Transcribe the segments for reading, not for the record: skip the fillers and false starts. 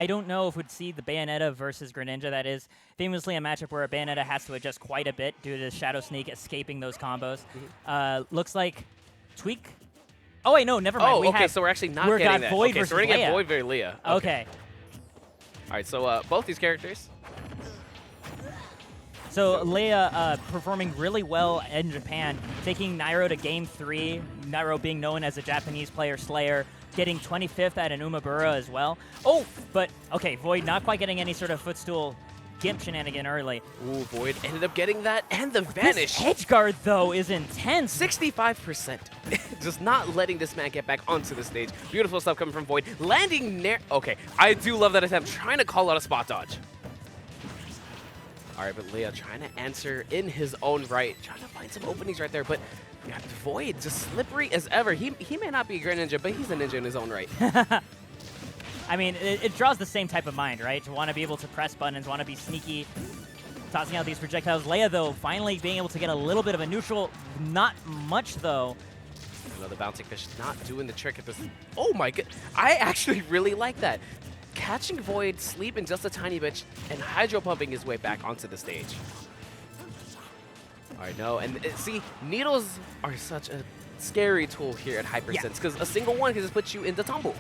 I don't know if we'd see the Bayonetta versus Greninja. That is famously a matchup where a Bayonetta has to adjust quite a bit due to Shadow Sneak escaping those combos. Looks like Tweak. Oh wait, no, never mind. Oh, okay, so we're actually not getting that. VoiD Okay, versus so we're gonna Leia. get VoiD versus Leia. Okay. All right, so both these characters. So Leia performing really well in Japan, taking Nairo to Game 3, Nairo being known as a Japanese player slayer, getting 25th at an Umabura as well. Oh, but okay, VoiD not quite getting any sort of footstool gimp shenanigan early. Ooh, VoiD ended up getting that and the vanish. This edge guard, though, is intense. 65%. Just not letting this man get back onto the stage. Beautiful stuff coming from VoiD. Landing near. Okay, I do love that attempt. Trying to call out a spot dodge. All right, but Leia trying to answer in his own right. Trying to find some openings right there, but yeah, VoiD just slippery as ever. He may not be a Greninja, but he's a ninja in his own right. I mean, it draws the same type of mind, right? To want to be able to press buttons, want to be sneaky, tossing out these projectiles. Leia, though, finally being able to get a little bit of a neutral. Not much, though. The bouncing fish not doing the trick at this. Oh my god. I actually really like that. Catching VoiD, sleeping just a tiny bit, and hydro pumping his way back onto the stage. All right, no, and see, needles are such a scary tool here at Hypersense because a single one can just put you into tumble.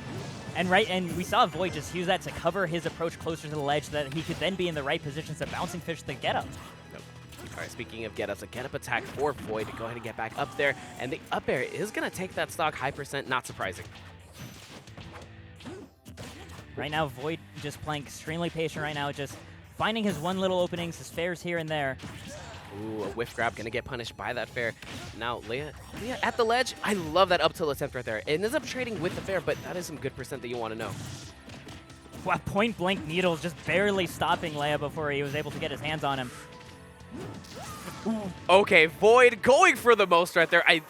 And we saw VoiD just use that to cover his approach closer to the ledge so that he could then be in the right positions to bouncing fish the get up. Nope. All right, speaking of get ups, a get up attack for VoiD to go ahead and get back up there, and the up air is going to take that stock Hypercent, not surprising. Right now, VoiD just playing extremely patient right now, just finding his one little openings, his fairs here and there. Ooh, a whiff grab, gonna get punished by that fair. Now, Leia at the ledge. I love that up tilt attempt right there. It ends up trading with the fair, but that is some good percent that you want to know. Wow, point blank needles just barely stopping Leia before he was able to get his hands on him. Ooh. Okay, VoiD going for the most right there. I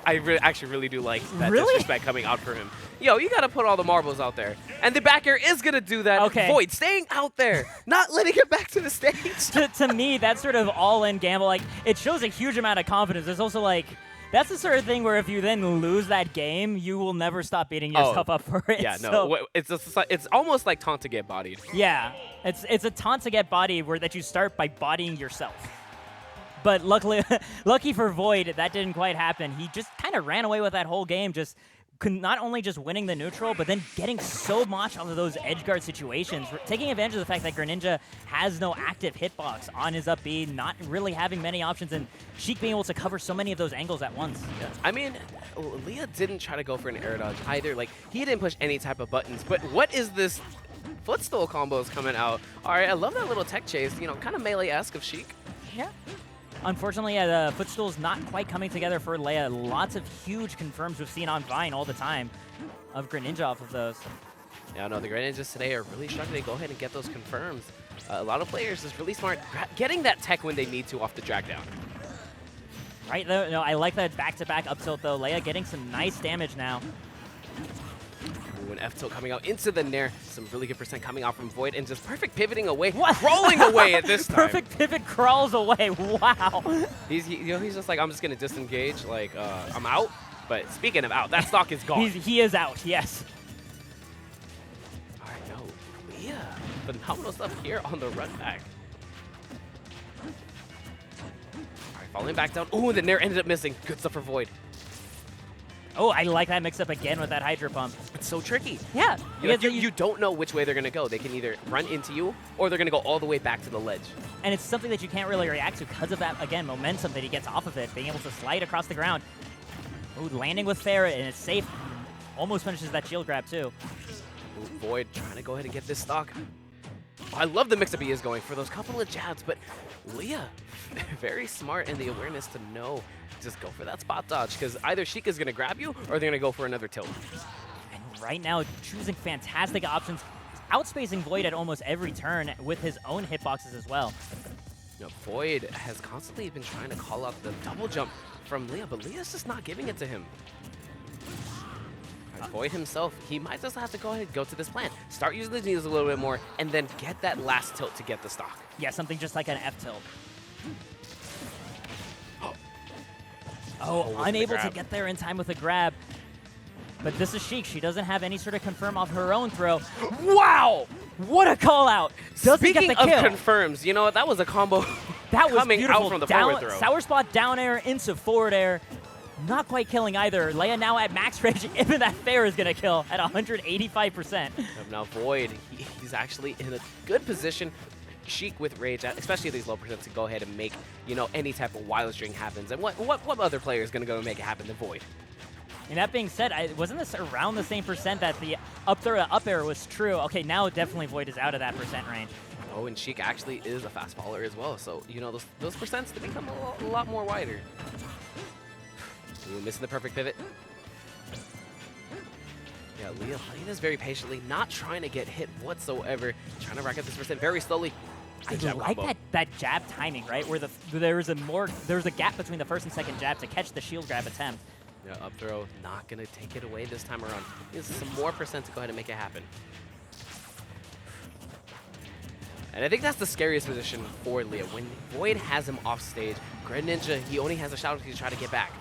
actually really do like that disrespect coming out for him. Yo, you gotta put all the marbles out there. And the back air is gonna do that. Okay. VoiD staying out there, not letting it back to the stage. to me, that sort of all-in gamble, like, it shows a huge amount of confidence. There's also, like, that's the sort of thing where if you then lose that game, you will never stop beating yourself up for it. Yeah, so, no, it's almost like taunt to get bodied. Yeah, it's a taunt to get bodied where that you start by bodying yourself. But luckily, lucky for VoiD, that didn't quite happen. He just kind of ran away with that whole game, just not only just winning the neutral, but then getting so much out of those edge guard situations, taking advantage of the fact that Greninja has no active hitbox on his up B, not really having many options, and Sheik being able to cover so many of those angles at once. Yeah. I mean, Leia didn't try to go for an air dodge either. Like, he didn't push any type of buttons, but what is this footstool combos coming out? All right, I love that little tech chase, you know, kind of melee-esque of Sheik. Yeah. Unfortunately, the footstool's not quite coming together for Leia. Lots of huge confirms we've seen on Vine all the time of Greninja off of those. Yeah, no, the Greninjas today are really struggling to go ahead and get those confirms. A lot of players is really smart getting that tech when they need to off the drag down. Right, though, no, I like that back-to-back up tilt, though. Leia getting some nice damage now. Ooh, an F tilt coming out into the Nair. Some really good percent coming out from VoiD and just perfect pivoting away. Crawling away at this time. Perfect pivot crawls away. Wow. He's just like, I'm just going to disengage. Like, I'm out. But speaking of out, that stock is gone. He is out, yes. All right, no. Leia. Phenomenal stuff here on the run back. All right, falling back down. Ooh, the Nair ended up missing. Good stuff for VoiD. Oh, I like that mix-up again with that Hydro Pump. It's so tricky. Yeah. You don't know which way they're going to go. They can either run into you, or they're going to go all the way back to the ledge. And it's something that you can't really react to because of that, again, momentum that he gets off of it, being able to slide across the ground. Ooh, landing with fair, and it's safe. Almost finishes that shield grab, too. Ooh, VoiD trying to go ahead and get this stock. Oh, I love the mix-up he is going for those couple of jabs, but Leia, very smart in the awareness to know just go for that spot dodge, because either Sheik is going to grab you or they're going to go for another tilt. And right now, choosing fantastic options, outspacing VoiD at almost every turn with his own hitboxes as well. You know, VoiD has constantly been trying to call out the double jump from Leia, but Leia's just not giving it to him. VoiD himself, he might just have to go ahead and go to this plan. Start using the needles a little bit more, and then get that last tilt to get the stock. Yeah, something just like an F tilt. Oh, unable to get there in time with a grab. But this is Sheik. She doesn't have any sort of confirm off her own throw. Wow! What a call out! Doesn't Speaking get the kill. of confirms, you know what? That was a combo That was coming beautiful. out from the Down, forward throw. sour spot down air into forward air. Not quite killing either. Leia now at max range. Even that fair is going to kill at 185%. Now VoiD, he's actually in a good position. Sheik with rage, especially these low percents, to go ahead and make, you know, any type of wild string happens. And what other player is going to go and make it happen than VoiD? And that being said, wasn't this around the same percent that the up throw to up air was true? Okay, now definitely VoiD is out of that percent range. Oh, and Sheik actually is a fast faller as well. So, you know, those percents, they become a lot more wider. Ooh, missing the perfect pivot. Yeah, Leah playing this very patiently, not trying to get hit whatsoever, trying to rack up this percent very slowly. I like that jab timing, right? Where there was a gap between the first and second jab to catch the shield grab attempt. Yeah, up throw, not gonna take it away this time around. Needs some more percent to go ahead and make it happen. And I think that's the scariest position for Leah. When VoiD has him off stage, Greninja, he only has a shadow to try to get back.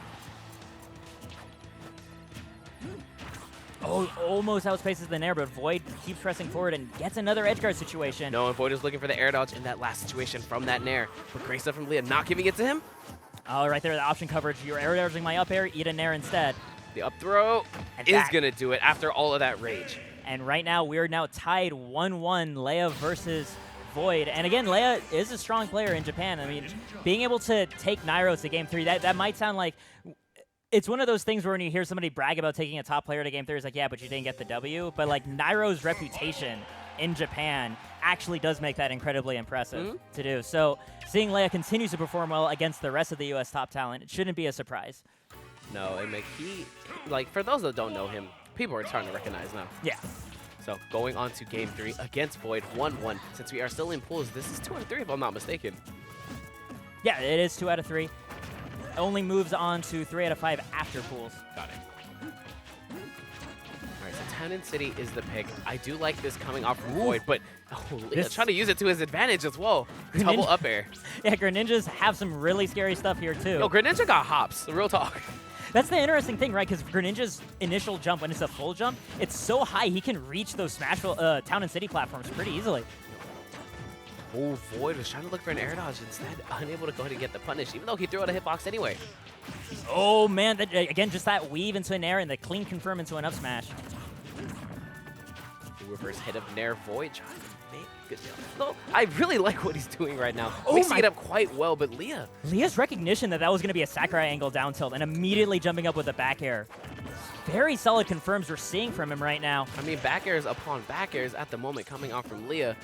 Oh, almost outspaces the nair, but VoiD keeps pressing forward and gets another edge guard situation. No, and VoiD is looking for the air dodge in that last situation from that nair. But great stuff from Leah, not giving it to him. Oh, right there, the option coverage. You're air dodging my up air, eat a nair instead. The up throw is going to do it after all of that rage. And right now, we're now tied 1-1, Leia versus VoiD. And again, Leia is a strong player in Japan. I mean, being able to take Nairo to Game 3, that might sound like... It's one of those things where when you hear somebody brag about taking a top player to Game 3, it's like, yeah, but you didn't get the W. But like Nairo's reputation in Japan actually does make that incredibly impressive to do. So seeing Leia continue to perform well against the rest of the U.S. top talent, it shouldn't be a surprise. No, and like, for those that don't know him, people are starting to recognize now. Yeah. So going on to Game 3 against VoiD, 1-1. Since we are still in pools, this is 2 out of 3 if I'm not mistaken. Yeah, it is 2 out of 3. Only moves on to 3 out of 5 after pools. Got it. All right, so Town and City is the pick. I do like this coming off from VoiD, but Leah's trying to use it to his advantage as well. Double up air. Yeah, Greninjas have some really scary stuff here too. Yo, Greninja got hops, real talk. That's the interesting thing, right? Because Greninja's initial jump, when it's a full jump, it's so high he can reach those Town and City platforms pretty easily. Oh, VoiD was trying to look for an air dodge instead, unable to go ahead and get the punish, even though he threw out a hitbox anyway. Oh man, again, just that weave into an air and the clean confirm into an up smash. Reverse hit of Nair VoiD trying to make good deal. No, I really like what he's doing right now. Oh, Mixing it up quite well, but Leah's recognition that was going to be a Sakurai angle down tilt and immediately jumping up with a back air. Very solid confirms we're seeing from him right now. I mean, back airs upon back airs at the moment coming off from Leah.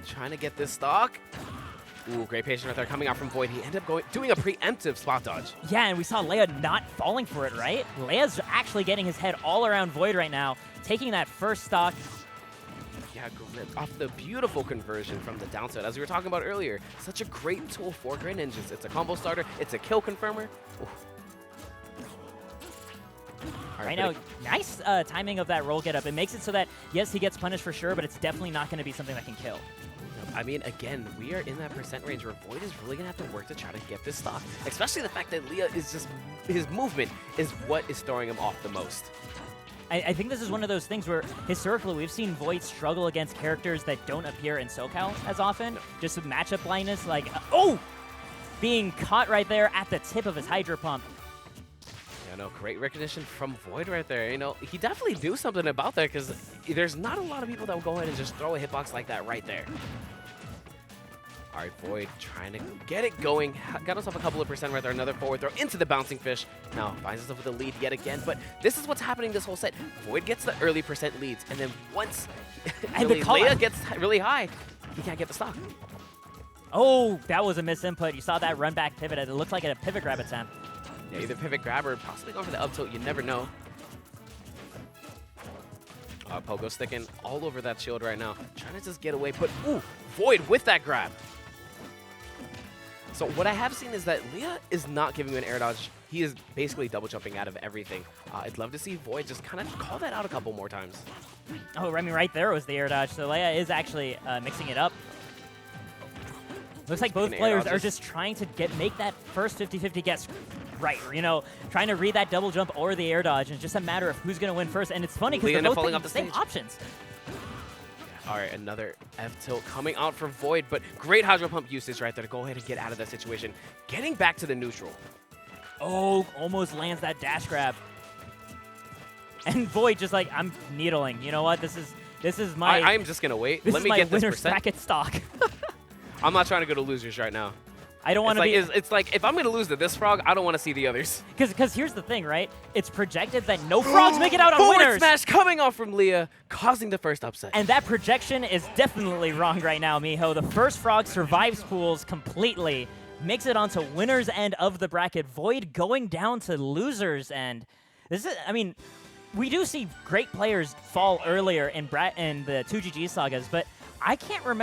Trying to get this stock. Ooh, great patience right there coming out from VoiD. He ended up doing a preemptive spot dodge. Yeah, and we saw Leia not falling for it, right? Leia's actually getting his head all around VoiD right now, taking that first stock. Yeah, off the beautiful conversion from the downside, as we were talking about earlier. Such a great tool for Greninjas. It's a combo starter. It's a kill confirmer. Ooh. Right now, nice timing of that roll get up. It makes it so that, yes, he gets punished for sure, but it's definitely not going to be something that can kill. I mean, again, we are in that percent range where VoiD is really going to have to work to try to get this stock. Especially the fact that Leah is just, his movement is what is throwing him off the most. I think this is one of those things where historically we've seen VoiD struggle against characters that don't appear in SoCal as often, just with matchup blindness, like, being caught right there at the tip of his Hydro Pump. Yeah, no, great recognition from VoiD right there. You know, he definitely knew something about that because there's not a lot of people that will go ahead and just throw a hitbox like that right there. All right, VoiD trying to get it going. Got himself a couple of percent right there. Another forward throw into the bouncing fish. Now finds himself with the lead yet again. But this is what's happening this whole set. VoiD gets the early percent leads. And then once Leah gets really high, he can't get the stock. Oh, that was a misinput. You saw that run back pivot. It looked like a pivot grab attempt. Yeah, either pivot grab or possibly going for the up tilt. You never know. Pogo sticking all over that shield right now. Trying to just get away. But, ooh, VoiD with that grab. So what I have seen is that Leah is not giving you an air dodge. He is basically double jumping out of everything. I'd love to see VoiD just kind of call that out a couple more times. Oh, I mean, right there was the air dodge. So Leia is actually mixing it up. Looks like both players are just trying to make that first 50-50 guess right. You know, trying to read that double jump or the air dodge. And it's just a matter of who's going to win first. And it's funny because they're both picking the same options. All right, another F-tilt coming out for VoiD, but great Hydro Pump usage right there to go ahead and get out of that situation. Getting back to the neutral. Oh, almost lands that dash grab. And VoiD just like, I'm needling. You know what? This is my... I'm just going to wait. This Let is me my get this winner's percent. bracket stock. I'm not trying to go to losers right now. I don't want to be... It's like, if I'm going to lose to this frog, I don't want to see the others. Because here's the thing, right? It's projected that no frogs make it out on Forward winners. smash coming off from Leah, causing the first upset. And that projection is definitely wrong right now, Miho. The first frog survives pools completely, makes it onto winner's end of the bracket. VoiD going down to losers end. This is, I mean, we do see great players fall earlier in the 2GG sagas, but I can't remember